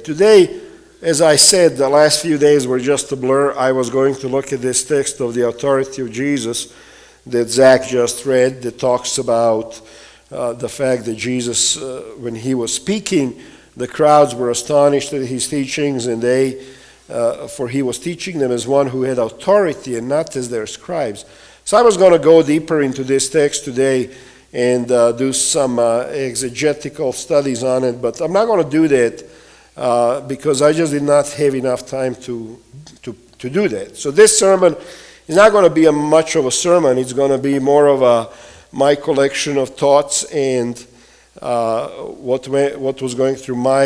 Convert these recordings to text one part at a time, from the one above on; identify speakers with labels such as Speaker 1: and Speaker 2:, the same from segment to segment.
Speaker 1: Today, as I said, the last few days were just a blur. I was going to look at this text of the authority of Jesus that Zach just read that talks about the fact that Jesus, when he was speaking, the crowds were astonished at his teachings, and for he was teaching them as one who had authority and not as their scribes. So I was going to go deeper into this text today and do some exegetical studies on it, but I'm not going to do that because I just did not have enough time to do that. So this sermon is not going to be much of a sermon. It's going to be more of my collection of thoughts and what was going through my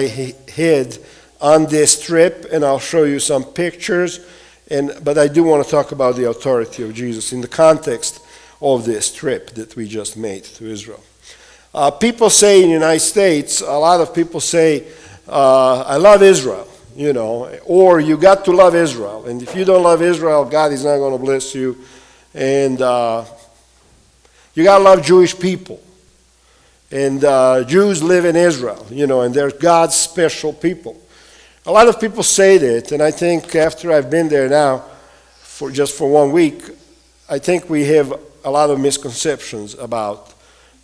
Speaker 1: head on this trip, and I'll show you some pictures. But I do want to talk about the authority of Jesus in the context of this trip that we just made to Israel. People say in the United States, a lot of people say, I love Israel, or you got to love Israel. And if you don't love Israel, God is not going to bless you. And you got to love Jewish people. And Jews live in Israel, and they're God's special people. A lot of people say that, and I think after I've been there now for 1 week, I think we have a lot of misconceptions about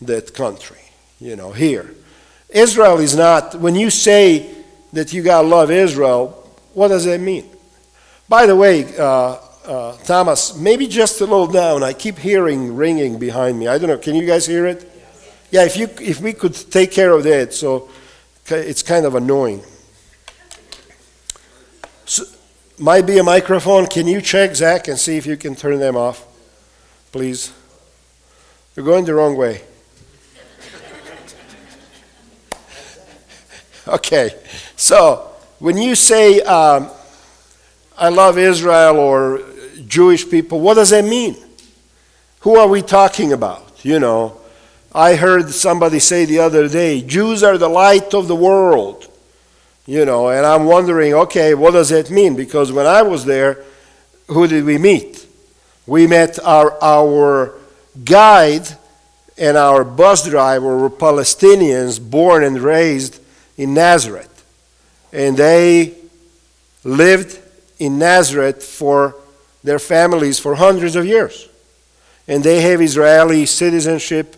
Speaker 1: that country, here. Israel is not, when you say that you got to love Israel, what does that mean? By the way, Thomas, maybe just a little down. I keep hearing ringing behind me. I don't know, can you guys hear it? Yeah, if we could take care of that, so it's kind of annoying. So, might be a microphone. Can you check, Zach, and see if you can turn them off, please? You're going the wrong way. Okay, so when you say, I love Israel or Jewish people, what does that mean? Who are we talking about? I heard somebody say the other day, Jews are the light of the world. And I'm wondering, okay, what does that mean? Because when I was there, who did we meet? We met our guide and our bus driver were Palestinians born and raised in Nazareth. And they lived in Nazareth for their families for hundreds of years. And they have Israeli citizenship,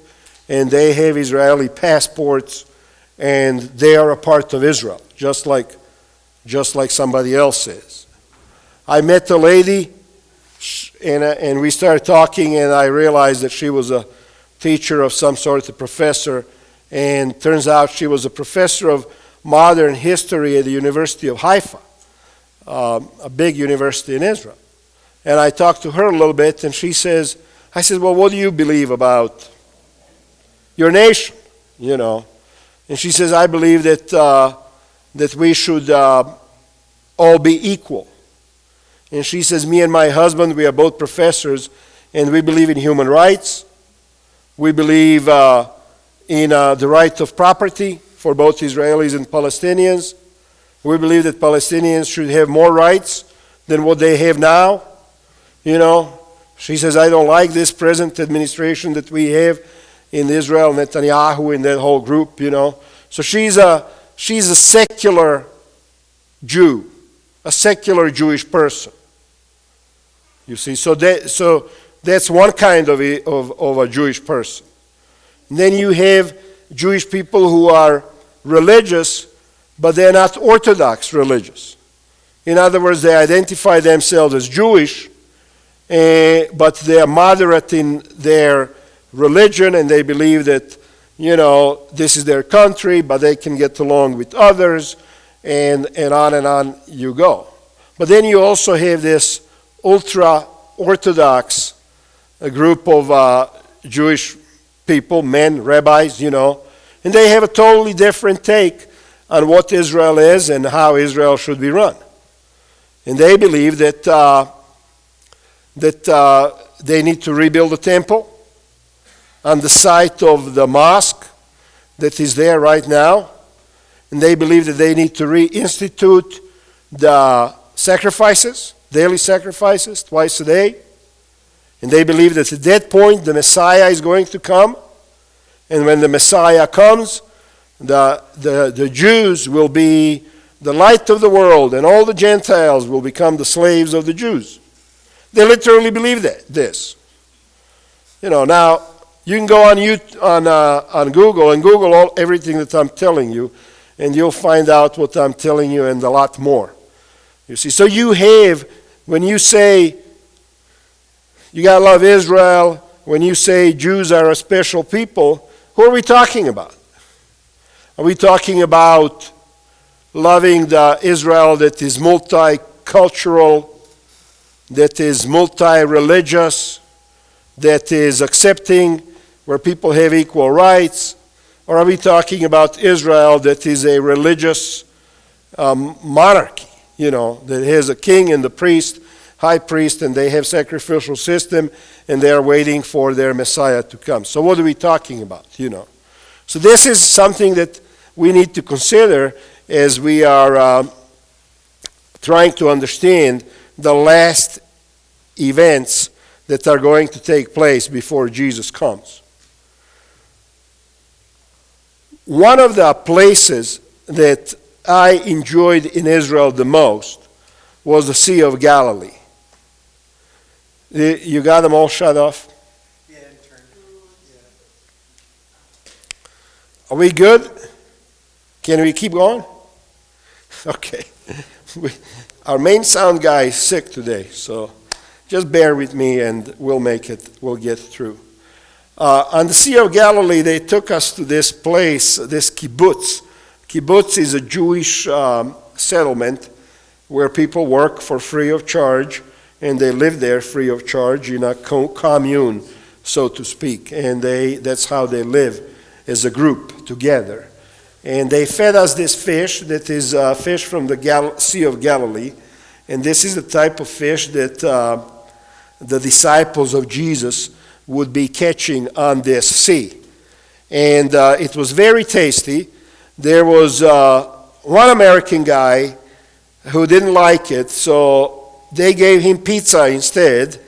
Speaker 1: and they have Israeli passports, and they are a part of Israel, just like somebody else is. I met a lady, and we started talking, and I realized that she was a teacher of some sort, a professor, and turns out she was a professor of modern history at the University of Haifa, a big university in Israel. And I talked to her a little bit, and I said, well, what do you believe about your nation, And she says, I believe that we should all be equal. And she says, me and my husband, we are both professors, and we believe in human rights. We believe in the right of property for both Israelis and Palestinians. We believe that Palestinians should have more rights than what they have now. She says, I don't like this present administration that we have in Israel, Netanyahu, and that whole group, So she's a secular Jew, a secular Jewish person. You see, so that's one kind of a Jewish person. And then you have Jewish people who are religious, but they're not Orthodox religious. In other words, they identify themselves as Jewish, but they are moderate in their religion, and they believe that, this is their country, but they can get along with others, and on you go. But then you also have this ultra-Orthodox group of Jewish people, men, rabbis, and they have a totally different take on what Israel is and how Israel should be run. And they believe that they need to rebuild the temple on the site of the mosque that is there right now. And they believe that they need to reinstitute the sacrifices, daily sacrifices, twice a day. And they believe that at that point the Messiah is going to come. And when the Messiah comes, the Jews will be the light of the world, and all the Gentiles will become the slaves of the Jews. They literally believe this. Now you can go on Google and Google everything that I'm telling you, and you'll find out what I'm telling you and a lot more. You see, so you have, when you say you gotta love Israel, when you say Jews are a special people, who are we talking about? Are we talking about loving the Israel that is multicultural, that is multi-religious, that is accepting, where people have equal rights? Or are we talking about Israel that is a religious monarchy, that has a king and the priest, high priest, and they have sacrificial system, and they are waiting for their Messiah to come? So what are we talking about, So this is something that we need to consider as we are trying to understand the last events that are going to take place before Jesus comes. One of the places that I enjoyed in Israel the most was the Sea of Galilee. You got them all shut off?
Speaker 2: Yeah, turn. Yeah.
Speaker 1: Are we good? Can we keep going? Okay. Our main sound guy is sick today, so just bear with me and we'll make it. We'll get through. On the Sea of Galilee, they took us to this place, this kibbutz. Kibbutz is a Jewish settlement where people work for free of charge, and they live there free of charge in a commune, so to speak. And that's how they live as a group together. And they fed us this fish that is fish from the Sea of Galilee. And this is the type of fish that the disciples of Jesus would be catching on this sea. And it was very tasty. There was one American guy who didn't like it, so they gave him pizza instead.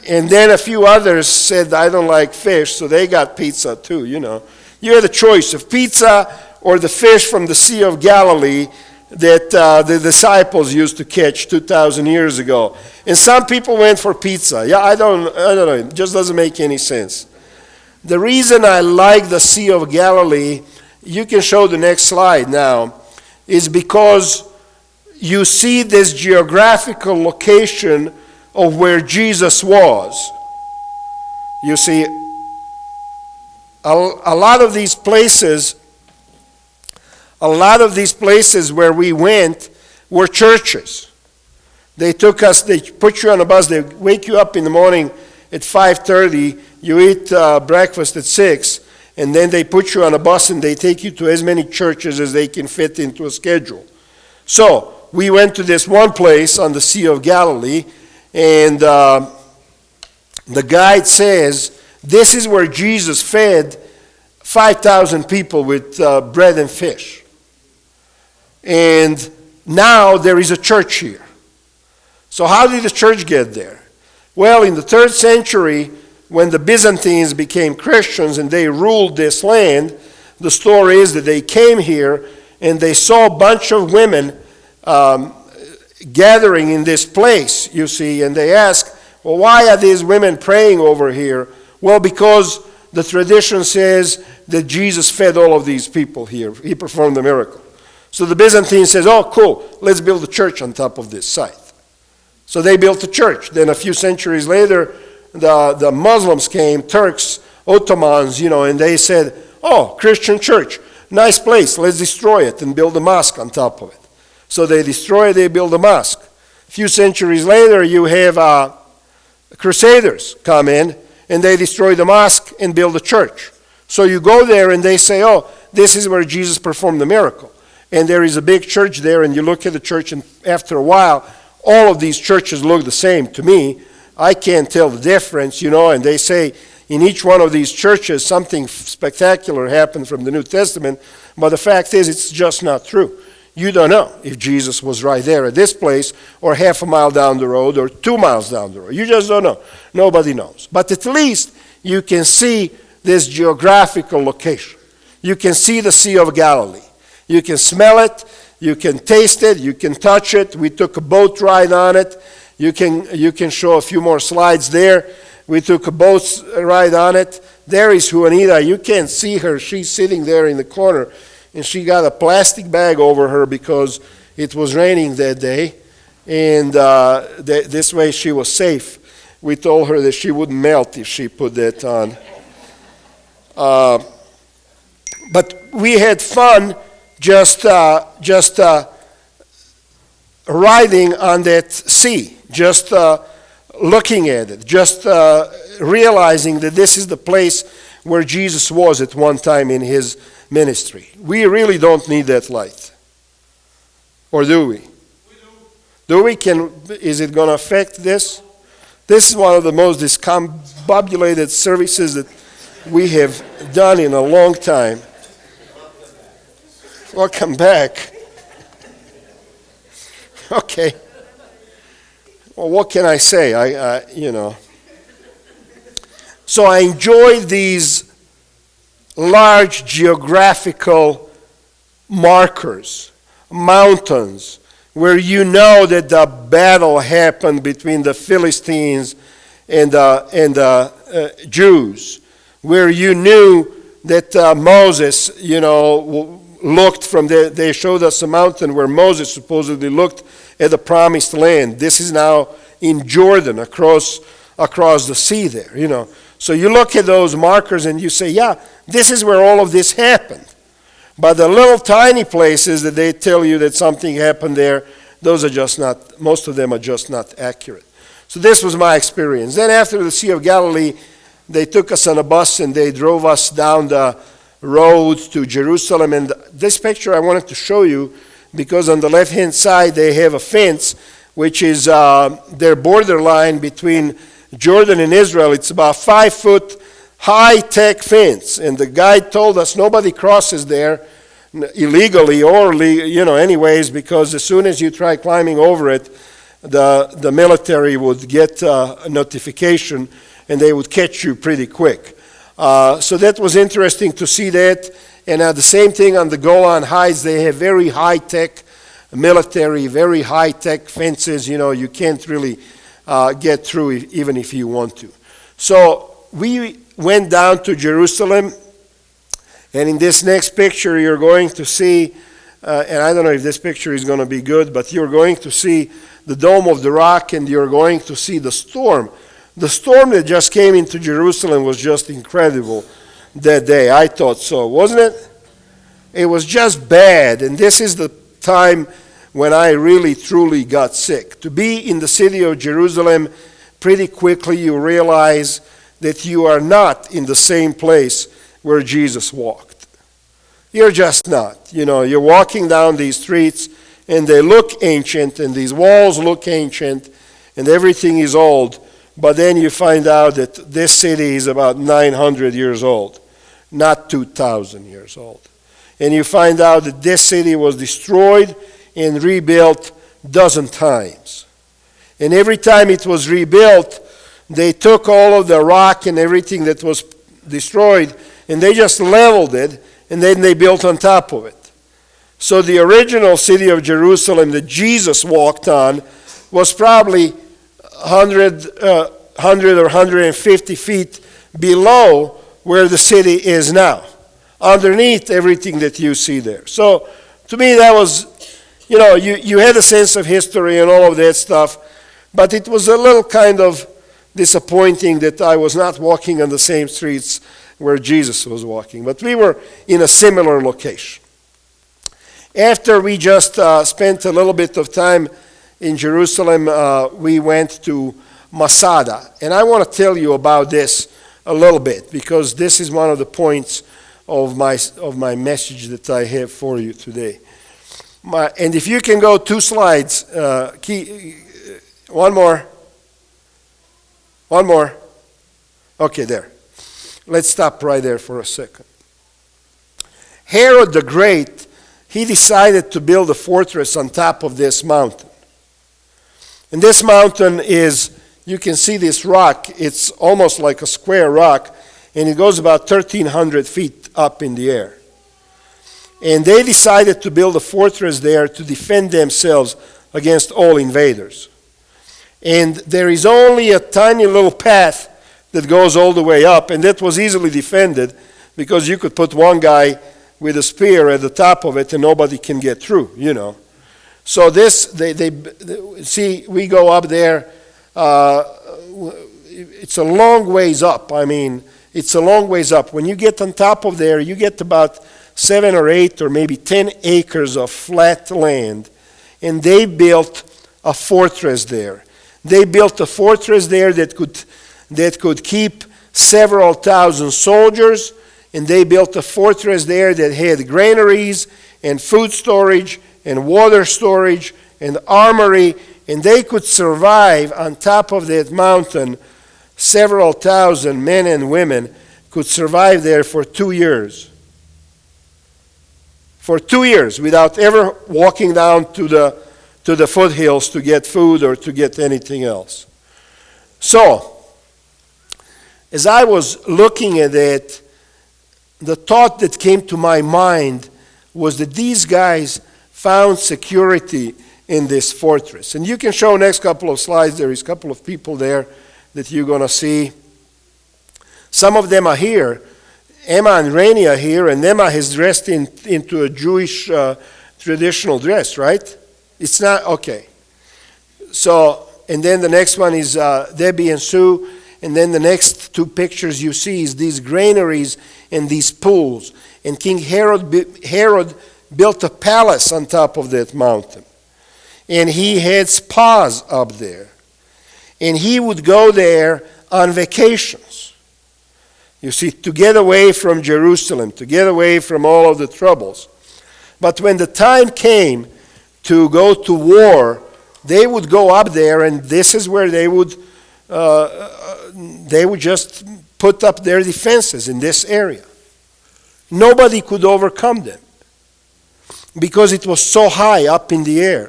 Speaker 1: And then a few others said, I don't like fish, so they got pizza too, You had a choice of pizza or the fish from the Sea of Galilee that the disciples used to catch 2,000 years ago. And some people went for pizza. Yeah, I don't know. It just doesn't make any sense. The reason I like the Sea of Galilee, you can show the next slide now, is because you see this geographical location of where Jesus was. You see, a lot of these places where we went were churches. They put you on a bus, they wake you up in the morning at 5:30, you eat breakfast at 6, and then they put you on a bus and they take you to as many churches as they can fit into a schedule. So, we went to this one place on the Sea of Galilee, and the guide says, this is where Jesus fed 5,000 people with bread and fish. And now there is a church here. So how did the church get there? Well, in the 3rd century, when the Byzantines became Christians and they ruled this land, the story is that they came here and they saw a bunch of women gathering in this place, you see, and they asked, well, why are these women praying over here? Well, because the tradition says that Jesus fed all of these people here. He performed a miracle. So the Byzantine says, oh, cool, let's build a church on top of this site. So they built a church. Then a few centuries later, the Muslims came, Turks, Ottomans, and they said, oh, Christian church, nice place, let's destroy it and build a mosque on top of it. So they destroy it, they build a mosque. A few centuries later, you have Crusaders come in, and they destroy the mosque and build a church. So you go there and they say, oh, this is where Jesus performed the miracle. And there is a big church there, and you look at the church, and after a while, all of these churches look the same to me. I can't tell the difference, and they say in each one of these churches something spectacular happened from the New Testament, but the fact is it's just not true. You don't know if Jesus was right there at this place or half a mile down the road or 2 miles down the road. You just don't know. Nobody knows. But at least you can see this geographical location. You can see the Sea of Galilee. You can smell it. You can taste it. You can touch it. We took a boat ride on it. You can show a few more slides there. We took a boat ride on it. There is Juanita. You can't see her. She's sitting there in the corner, and she got a plastic bag over her because it was raining that day, and this way she was safe. We told her that she wouldn't melt if she put that on. But we had fun just riding on that sea, just looking at it, just realizing that this is the place where Jesus was at one time in his ministry. We really don't need that light. Or do we? Do we? Is it going to affect this? This is one of the most discombobulated services that we have done in a long time. Welcome back. Okay. Well, what can I say? So I enjoy these large geographical markers, mountains, where you know that the battle happened between the Philistines and the Jews, where you knew that Moses, looked from there. They showed us a mountain where Moses supposedly looked at the promised land. This is now in Jordan, across the sea there, So you look at those markers and you say, yeah, this is where all of this happened. But the little tiny places that they tell you that something happened there, those are just not, most of them are just not accurate. So this was my experience. Then after the Sea of Galilee, they took us on a bus and they drove us down the road to Jerusalem. And this picture I wanted to show you because on the left-hand side they have a fence, which is their borderline between Jordan and Israel. It's about 5-foot high-tech fence. And the guide told us nobody crosses there illegally or anyways, because as soon as you try climbing over it, the military would get a notification and they would catch you pretty quick. So that was interesting to see that. And the same thing on the Golan Heights, they have very high-tech military, very high-tech fences. You can't really get through even if you want to. So we went down to Jerusalem, and in this next picture you're going to see, and I don't know if this picture is going to be good, but you're going to see the Dome of the Rock, and you're going to see the storm. The storm that just came into Jerusalem was just incredible that day. I thought so, wasn't it? It was just bad, and this is the time when I really truly got sick. To be in the city of Jerusalem, pretty quickly you realize that you are not in the same place where Jesus walked. You're just not. You're walking down these streets and they look ancient and these walls look ancient and everything is old, but then you find out that this city is about 900 years old, not 2,000 years old. And you find out that this city was destroyed and rebuilt a dozen times. And every time it was rebuilt, they took all of the rock and everything that was destroyed and they just leveled it and then they built on top of it. So the original city of Jerusalem that Jesus walked on was probably 100 or 150 feet below where the city is now, underneath everything that you see there. So to me that was, you had a sense of history and all of that stuff, but it was a little kind of disappointing that I was not walking on the same streets where Jesus was walking. But we were in a similar location. After we just spent a little bit of time in Jerusalem, we went to Masada. And I want to tell you about this a little bit because this is one of the points of my message that I have for you today. And if you can go 2 slides, one more. Okay, there. Let's stop right there for a second. Herod the Great, he decided to build a fortress on top of this mountain. And this mountain is, you can see this rock, it's almost like a square rock, and it goes about 1,300 feet up in the air. And they decided to build a fortress there to defend themselves against all invaders. And there is only a tiny little path that goes all the way up, and that was easily defended because you could put one guy with a spear at the top of it and nobody can get through, you know. So this, see, we go up there. It's a long ways up. I mean, it's a long ways up. When you get on top of there, you get about 7 or 8 or maybe 10 acres of flat land. And they built a fortress there. They built a fortress there that could keep several thousand soldiers. And they built a fortress there that had granaries and food storage and water storage and armory. And they could survive on top of that mountain. Several thousand men and women could survive there for 2 years. For 2 years without ever walking down to the foothills to get food or to get anything else. So, as I was looking at it, the thought that came to my mind was that these guys found security in this fortress. And you can show next couple of slides. There is a couple of people there that you're going to see. Some of them are here. Emma and Rainey are here, and Emma is dressed into a Jewish traditional dress, right? It's not, okay. So, and then the next one is Debbie and Sue, and then the next 2 pictures you see is these granaries and these pools. And King Herod built a palace on top of that mountain. And he had spas up there. And he would go there on vacations. You see, to get away from Jerusalem, to get away from all of the troubles. But when the time came to go to war, they would go up there, and this is where they would just put up their defenses in this area. Nobody could overcome them because it was so high up in the air.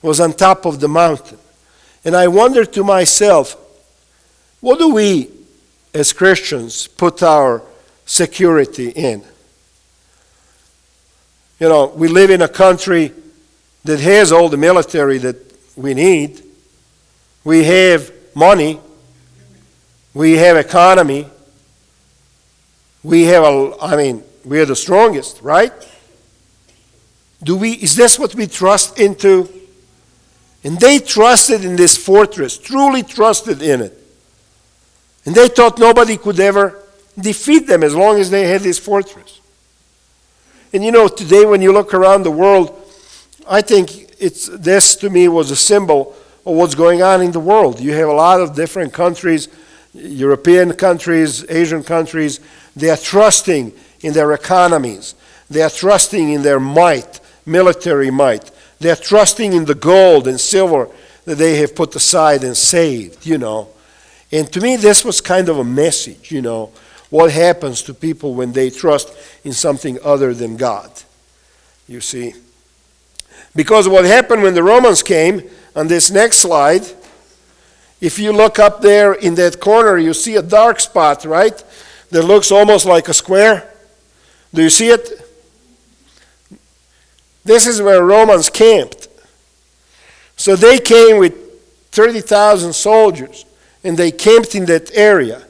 Speaker 1: It was on top of the mountain. And I wondered to myself, what do we as Christians put our security in? You know, we live in a country that has all the military that we need. We have money. We have economy. We have we are the strongest, right? Is this what we trust into? And they trusted in this fortress, truly trusted in it. And they thought nobody could ever defeat them as long as they had this fortress. And you know, today when you look around the world, I think this to me was a symbol of what's going on in the world. You have a lot of different countries, European countries, Asian countries. They are trusting in their economies. They are trusting in their might, military might. They are trusting in the gold and silver that they have put aside and saved, you know. And to me, this was kind of a message, you know, what happens to people when they trust in something other than God, you see. Because what happened when the Romans came, on this next slide, if you look up there in that corner, you see a dark spot, right, that looks almost like a square. Do you see it? This is where Romans camped. So they came with 30,000 soldiers, and they camped in that area.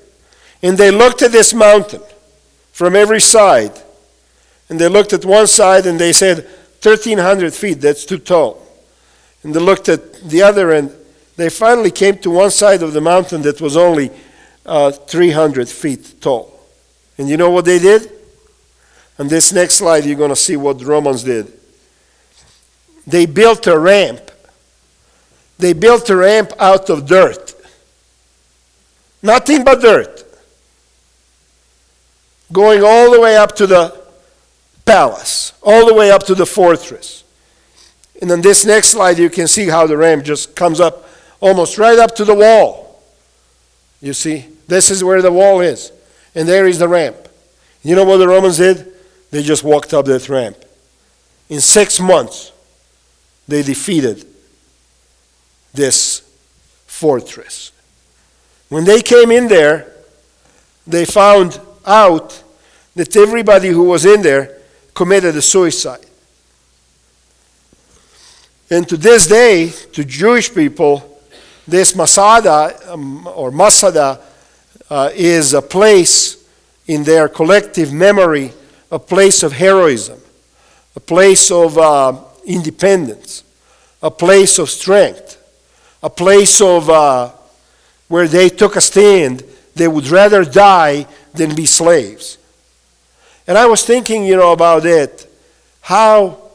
Speaker 1: And they looked at this mountain from every side. And they looked at one side and they said, 1,300 feet, that's too tall. And they looked at the other, and they finally came to one side of the mountain that was only 300 feet tall. And you know what they did? On this next slide, you're going to see what the Romans did. They built a ramp. They built a ramp out of dirt. Nothing but dirt. Going all the way up to the palace, all the way up to the fortress. And on this next slide, you can see how the ramp just comes up almost right up to the wall. You see, this is where the wall is. And there is the ramp. You know what the Romans did? They just walked up that ramp. In 6 months, they defeated this fortress. When they came in there, they found out that everybody who was in there committed a suicide. And to this day, to Jewish people, this Masada or Masada is a place in their collective memory, a place of heroism, a place of independence, a place of strength, a place of where they took a stand. They would rather die than be slaves. And I was thinking, about it, how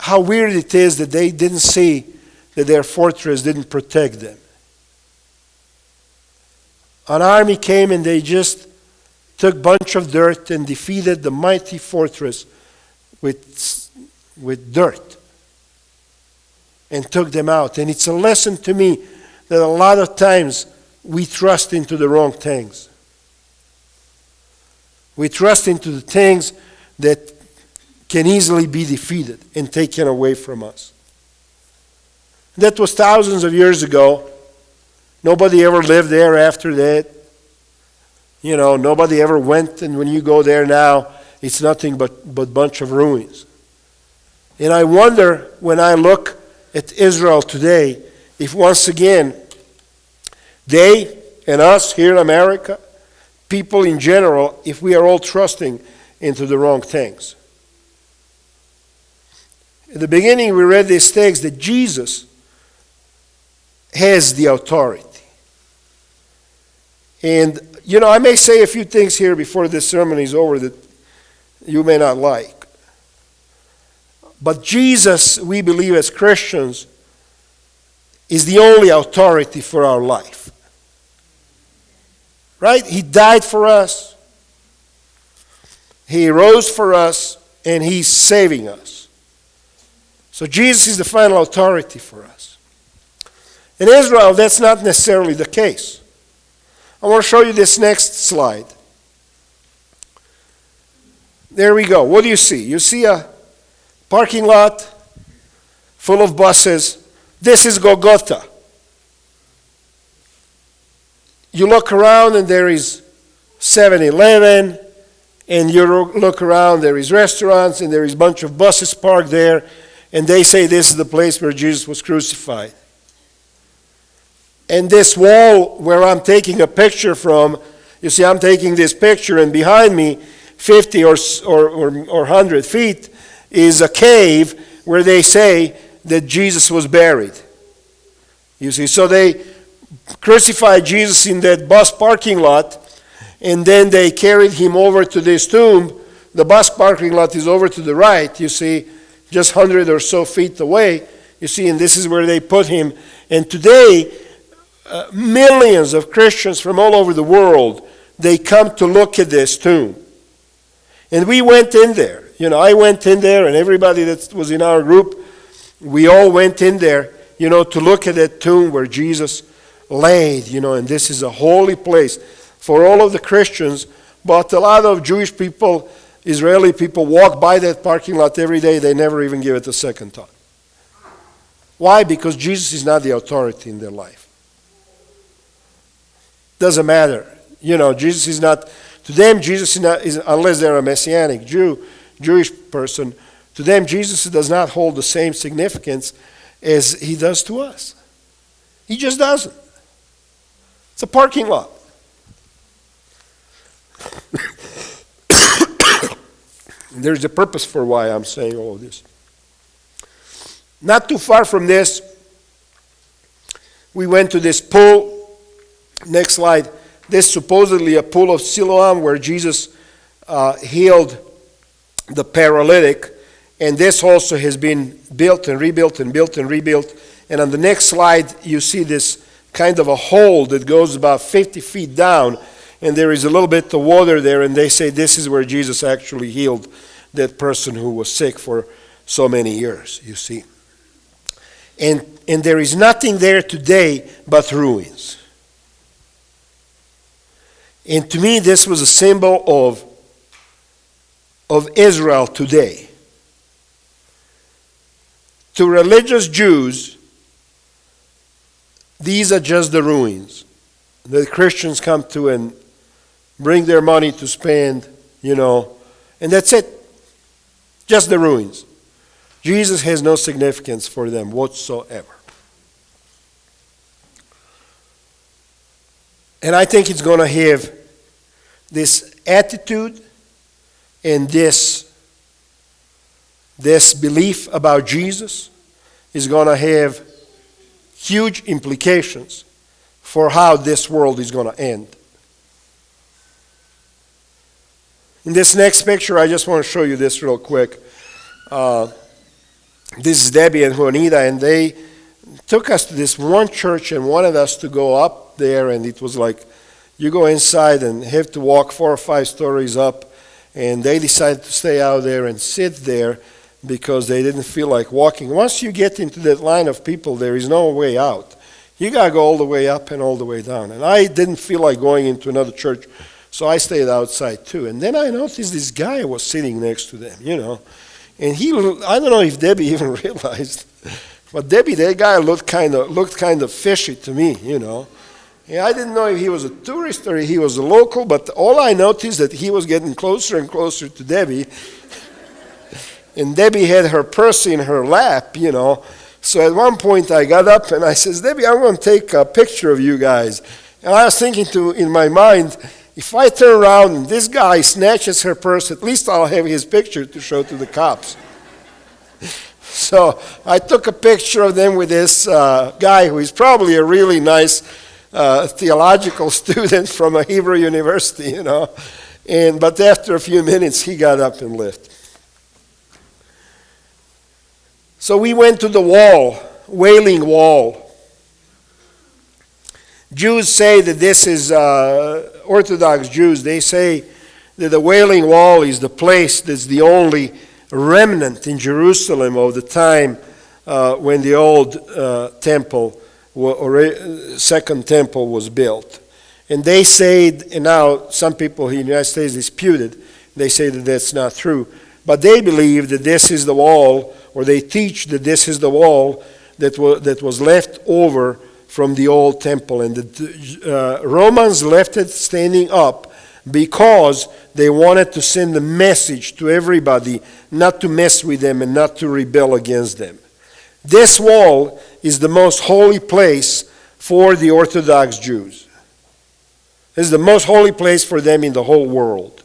Speaker 1: weird it is that they didn't see that their fortress didn't protect them. An army came and they just took a bunch of dirt and defeated the mighty fortress with dirt and took them out. And it's a lesson to me that a lot of times we trust into the wrong things. We trust into the things that can easily be defeated and taken away from us. That was thousands of years ago. Nobody ever lived there after that. Nobody ever went, and when you go there now, it's nothing but a bunch of ruins. And I wonder, when I look at Israel today, if once again, they and us here in America, people in general, if we are all trusting into the wrong things. At the beginning, we read this text that Jesus has the authority. And, I may say a few things here before this sermon is over that you may not like. But Jesus, we believe as Christians, is the only authority for our life. Right? He died for us. He rose for us, and He's saving us. So Jesus is the final authority for us. In Israel, that's not necessarily the case. I want to show you this next slide. There we go. What do you see? You see a parking lot full of buses. This is Golgotha. You look around and there is 7-Eleven, and you look around, there is restaurants, and there is a bunch of buses parked there, and they say this is the place where Jesus was crucified. And this wall where I'm taking a picture from, you see I'm taking this picture, and behind me, 50 or 100 feet, is a cave where they say that Jesus was buried. You see, so they crucified Jesus in that bus parking lot, and then they carried Him over to this tomb. The bus parking lot is over to the right, you see, just 100 or so feet away, you see, and this is where they put Him. And today, millions of Christians from all over the world, they come to look at this tomb. And we went in there. I went in there, and everybody that was in our group, we all went in there, to look at that tomb where Jesus laid, and this is a holy place for all of the Christians. But a lot of Jewish people, Israeli people, walk by that parking lot every day. They never even give it a second thought. Why? Because Jesus is not the authority in their life. Doesn't matter. Jesus is not, to them, Jesus is not, unless they're a Messianic Jewish person, to them, Jesus does not hold the same significance as He does to us. He just doesn't. It's a parking lot. There's a purpose for why I'm saying all of this. Not too far from this, we went to this pool. Next slide. This is supposedly a pool of Siloam where Jesus healed the paralytic. And this also has been built and rebuilt and built and rebuilt. And on the next slide, you see this kind of a hole that goes about 50 feet down. And there is a little bit of water there. And they say this is where Jesus actually healed that person who was sick for so many years, you see. And there is nothing there today but ruins. And to me, this was a symbol of Israel today. To religious Jews, these are just the ruins that Christians come to and bring their money to spend, and And that's it. Just the ruins. Jesus has no significance for them whatsoever. And I think it's going to have this attitude and this belief about Jesus is going to have huge implications for how this world is going to end. In this next picture, I just want to show you this real quick. This is Debbie and Juanita, and they took us to this one church and wanted us to go up there, and it was like you go inside and have to walk 4 or 5 stories up, and they decided to stay out there and sit there because they didn't feel like walking. Once you get into that line of people, there is no way out. You got to go all the way up and all the way down. And I didn't feel like going into another church, so I stayed outside too. And then I noticed this guy was sitting next to them, And I don't know if Debbie even realized, but that guy looked kind of fishy to me, And I didn't know if he was a tourist or if he was a local, but all I noticed that he was getting closer and closer to Debbie. And Debbie had her purse in her lap, So at one point I got up and I says, Debbie, I'm going to take a picture of you guys. And I was thinking in my mind, if I turn around and this guy snatches her purse, at least I'll have his picture to show to the cops. So I took a picture of them with this guy who is probably a really nice theological student from a Hebrew university, But after a few minutes, he got up and left. So we went to the wall, Wailing Wall. Jews say that this is, Orthodox Jews, they say that the Wailing Wall is the place that's the only remnant in Jerusalem of the time when the old temple, or second temple was built. And they say, and now some people in the United States dispute it, they say that that's not true. But they believe that this is the wall, or they teach that this is the wall that was left over from the old temple. And the Romans left it standing up because they wanted to send a message to everybody not to mess with them and not to rebel against them. This wall is the most holy place for the Orthodox Jews. It's the most holy place for them in the whole world.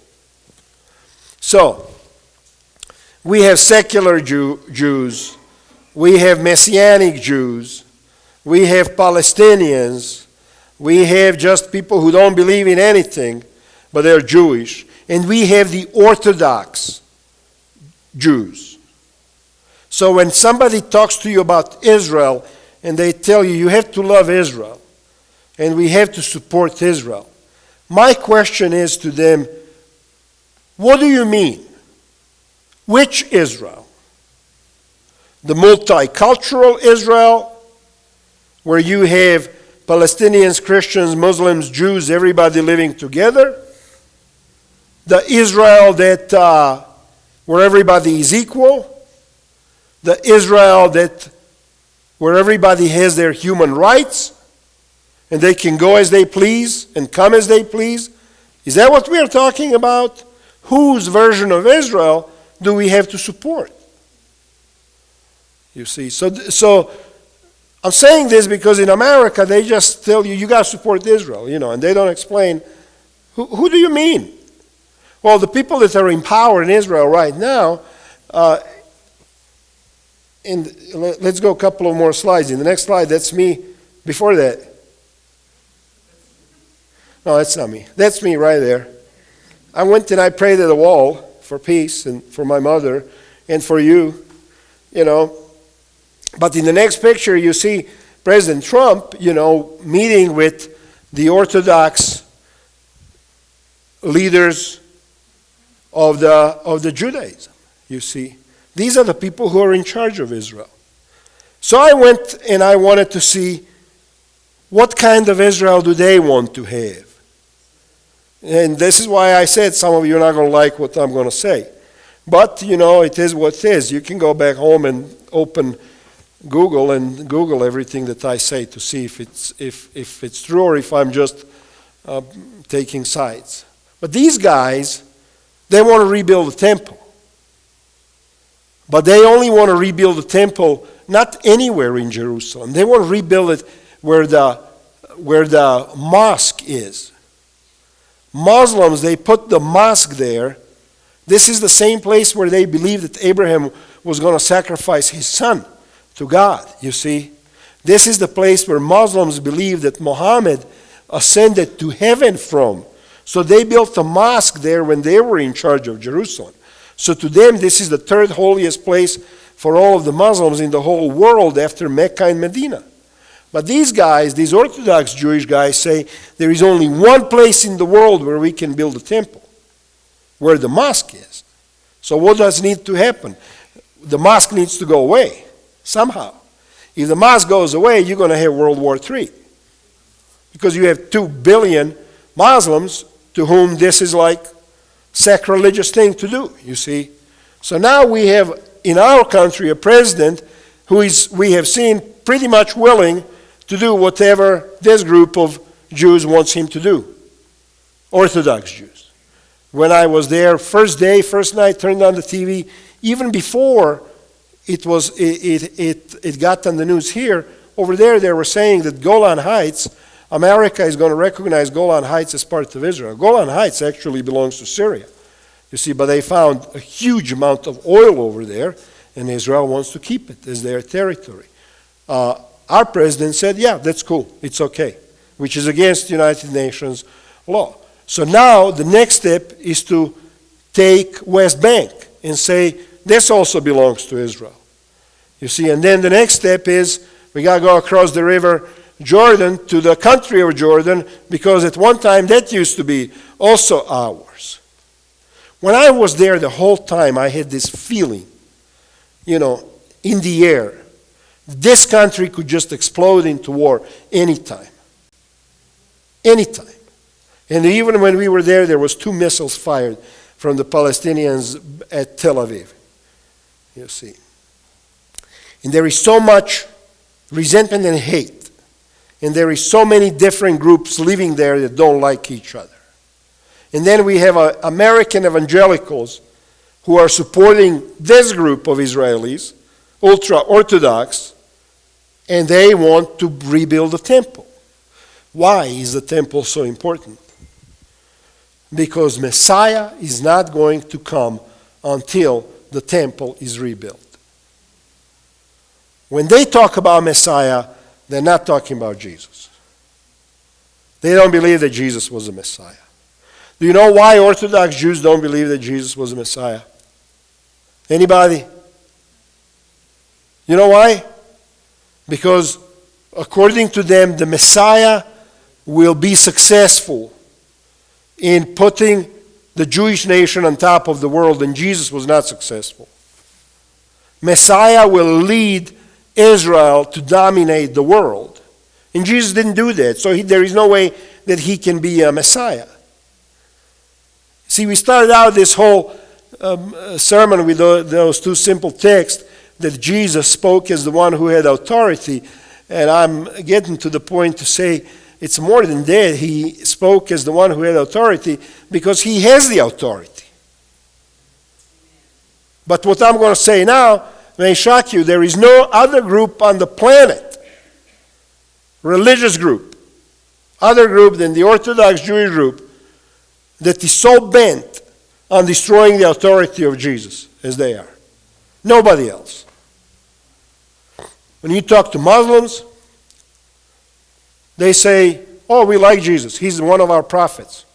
Speaker 1: So, we have secular Jews, we have Messianic Jews, we have Palestinians, we have just people who don't believe in anything, but they're Jewish, and we have the Orthodox Jews. So when somebody talks to you about Israel, and they tell you, you have to love Israel, and we have to support Israel, my question is to them, what do you mean? Which Israel? The multicultural Israel, where you have Palestinians, Christians, Muslims, Jews, everybody living together? The Israel that where everybody is equal? The Israel where everybody has their human rights and they can go as they please and come as they please? Is that what we are talking about? Whose version of Israel do we have to support? You see, so I'm saying this because in America they just tell you got to support Israel, and they don't explain who do you mean? Well, the people that are in power in Israel right now, and let's go a couple of more slides. In the next slide, that's me. Before that, no, that's not me. That's me right there. I went and I prayed at the wall for peace and for my mother and for you, But in the next picture, you see President Trump, meeting with the Orthodox leaders of the Judaism, you see. These are the people who are in charge of Israel. So I went and I wanted to see what kind of Israel do they want to have. And this is why I said some of you are not going to like what I'm going to say. But, it is what it is. You can go back home and open Google and Google everything that I say to see if it's true or if I'm just taking sides. But these guys They want to rebuild the temple. But they only want to rebuild the temple not anywhere in Jerusalem. They want to rebuild it where the mosque is. Muslims, they put the mosque there. This is the same place where they believed that Abraham was going to sacrifice his son to God, you see. This is the place where Muslims believe that Muhammad ascended to heaven from. So they built a mosque there when they were in charge of Jerusalem. So to them, this is the third holiest place for all of the Muslims in the whole world after Mecca and Medina. But these guys, these Orthodox Jewish guys, say there is only one place in the world where we can build a temple, where the mosque is. So what does need to happen? The mosque needs to go away somehow. If the mosque goes away, you're going to have World War III. Because you have 2 billion Muslims to whom this is like sacrilegious thing to do, you see. So now we have in our country a president who is, we have seen, pretty much willing to do whatever this group of Jews wants him to do. Orthodox Jews. When I was there, first night, turned on the TV, even before it got on the news here, over there they were saying that Golan Heights, America is going to recognize Golan Heights as part of Israel. Golan Heights actually belongs to Syria, you see, but they found a huge amount of oil over there, and Israel wants to keep it as their territory. Our president said, yeah, that's cool, it's okay, which is against United Nations law. So now the next step is to take West Bank and say, this also belongs to Israel. You see, and then the next step is we got to go across the river Jordan to the country of Jordan, because at one time that used to be also ours. When I was there the whole time, I had this feeling, in the air. This country could just explode into war anytime. Anytime. And even when we were there was 2 missiles fired from the Palestinians at Tel Aviv. You see. And there is so much resentment and hate. And there is so many different groups living there that don't like each other. And then we have American evangelicals who are supporting this group of Israelis, ultra-Orthodox, and they want to rebuild the temple. Why is the temple so important? Because Messiah is not going to come until the temple is rebuilt. When they talk about Messiah, they're not talking about Jesus. They don't believe that Jesus was the Messiah. Do you know why Orthodox Jews don't believe that Jesus was the Messiah? Anybody? You know why? Because according to them, the Messiah will be successful in putting the Jewish nation on top of the world, and Jesus was not successful. Messiah will lead Israel to dominate the world. And Jesus didn't do that, so there is no way that he can be a Messiah. See, we started out this whole sermon with those 2 simple texts that Jesus spoke as the one who had authority. And I'm getting to the point to say it's more than that. He spoke as the one who had authority because he has the authority. But what I'm going to say now may shock you. There is no other group on the planet, religious group, other group than the Orthodox Jewish group, that is so bent on destroying the authority of Jesus as they are. Nobody else. When you talk to Muslims, they say, oh, we like Jesus. He's one of our prophets.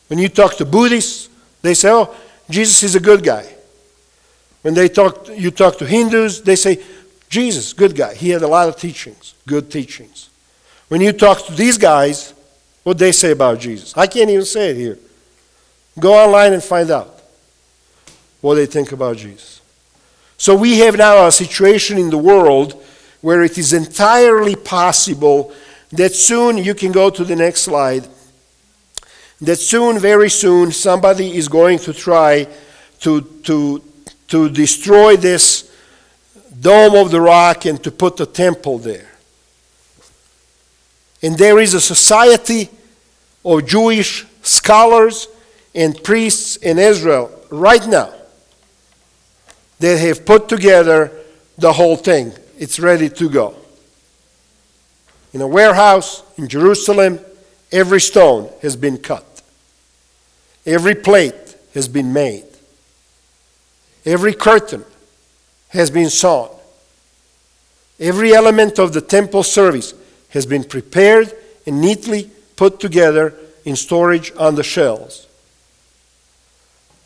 Speaker 1: When you talk to Buddhists, they say, oh, Jesus is a good guy. When you talk to Hindus, they say, Jesus, good guy. He had a lot of teachings, good teachings. When you talk to these guys, what they say about Jesus. I can't even say it here. Go online and find out what they think about Jesus. So we have now a situation in the world where it is entirely possible that soon, you can go to the next slide, that soon, very soon, somebody is going to try to destroy this Dome of the Rock and to put a temple there. And there is a society of Jewish scholars and priests in Israel right now that have put together the whole thing. It's ready to go. In a warehouse in Jerusalem, every stone has been cut. Every plate has been made. Every curtain has been sewn. Every element of the temple service has been prepared and neatly put together in storage on the shelves.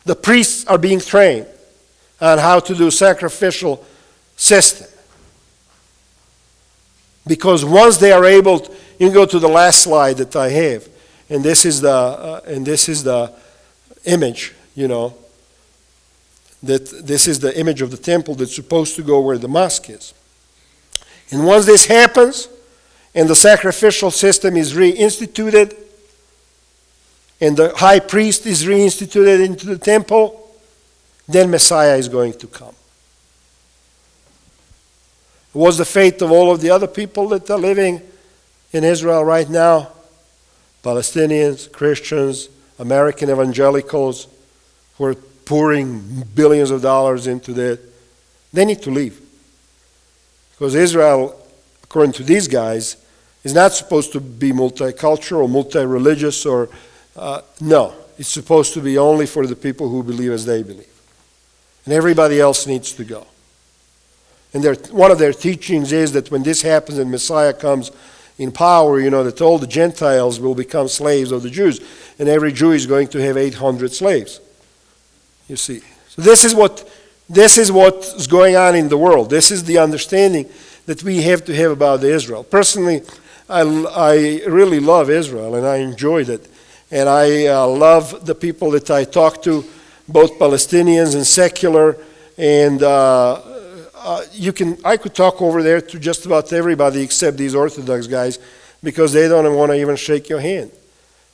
Speaker 1: The priests are being trained on how to do sacrificial system. Because once they are able to, you can go to the last slide that I have, and this is the image, that this is the image of the temple that's supposed to go where the mosque is. And once this happens, and the sacrificial system is reinstituted, and the high priest is reinstituted into the temple, then Messiah is going to come. It was the fate of all of the other people that are living in Israel right now, Palestinians, Christians, American evangelicals, who are pouring billions of dollars into that. They need to leave. Because Israel, according to these guys, is not supposed to be multicultural, multi-religious, or no. It's supposed to be only for the people who believe as they believe. And everybody else needs to go. And one of their teachings is that when this happens and Messiah comes in power, that all the Gentiles will become slaves of the Jews. And every Jew is going to have 800 slaves. You see. So this is what's going on in the world. This is the understanding that we have to have about Israel. Personally, I really love Israel, and I enjoyed it. And I love the people that I talk to, both Palestinians and secular. And I could talk over there to just about everybody except these Orthodox guys, because they don't want to even shake your hand,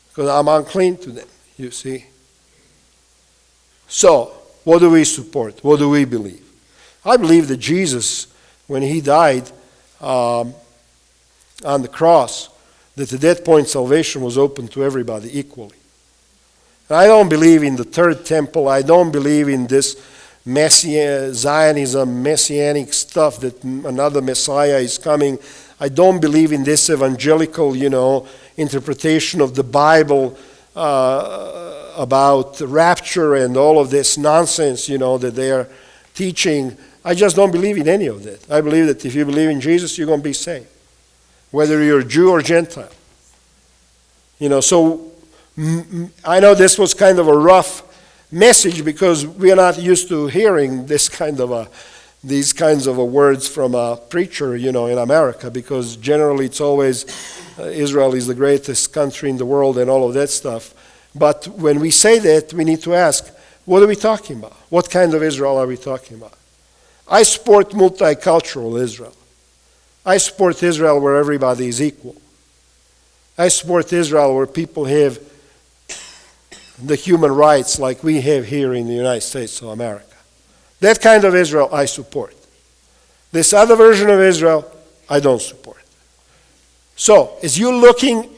Speaker 1: because I'm unclean to them, you see. So, what do we support? What do we believe? I believe that Jesus, when he died on the cross, that at that point salvation was open to everybody equally. And I don't believe in the third temple. I don't believe in this Zionism, messianic stuff that another Messiah is coming. I don't believe in this evangelical, interpretation of the Bible about rapture and all of this nonsense, that they are teaching. I just don't believe in any of that. I believe that if you believe in Jesus, you're going to be saved, whether you're Jew or Gentile. So I know this was kind of a rough message because we are not used to hearing these kinds of words from a preacher, in America, because generally it's always Israel is the greatest country in the world and all of that stuff. But when we say that, we need to ask, what are we talking about? What kind of Israel are we talking about? I support multicultural Israel. I support Israel where everybody is equal. I support Israel where people have the human rights like we have here in the United States of America. That kind of Israel I support. This other version of Israel, I don't support. So, as you're looking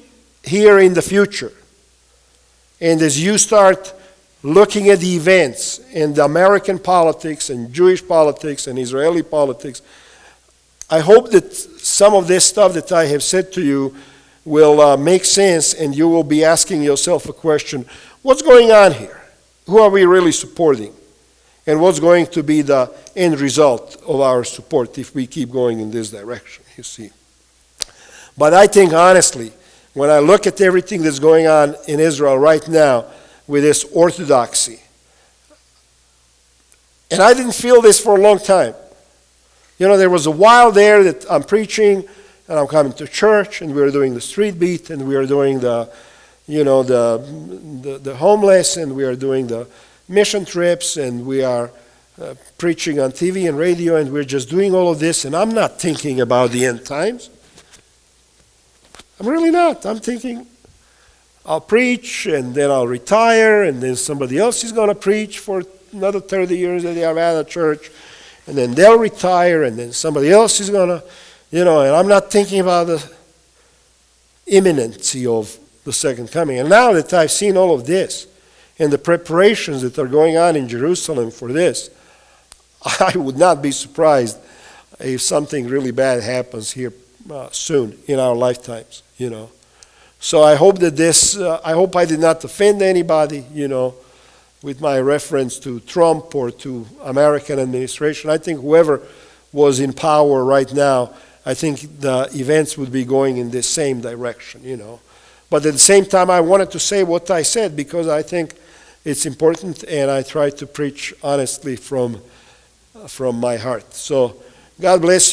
Speaker 1: here in the future, and as you start looking at the events in the American politics and Jewish politics and Israeli politics, I hope that some of this stuff that I have said to you will make sense, and you will be asking yourself a question: what's going on here? Who are we really supporting? And what's going to be the end result of our support if we keep going in this direction, you see? But I think, honestly, when I look at everything that's going on in Israel right now with this orthodoxy, and I didn't feel this for a long time. There was a while there that I'm preaching, and I'm coming to church, and we were doing the street beat, and we were doing the homeless, and we are doing the mission trips, and we are preaching on TV and radio, and we're just doing all of this, and I'm not thinking about the end times. I'm really not. I'm thinking, I'll preach, and then I'll retire, and then somebody else is going to preach for another 30 years that they have at a church, and then they'll retire, and then somebody else is going to, and I'm not thinking about the imminency of the second coming. And now that I've seen all of this, and the preparations that are going on in Jerusalem for this, I would not be surprised if something really bad happens here soon in our lifetimes, So I hope that I hope I did not offend anybody, with my reference to Trump or to American administration. I think whoever was in power right now, I think the events would be going in the same direction, But at the same time, I wanted to say what I said because I think it's important, and I try to preach honestly from my heart. So God bless you.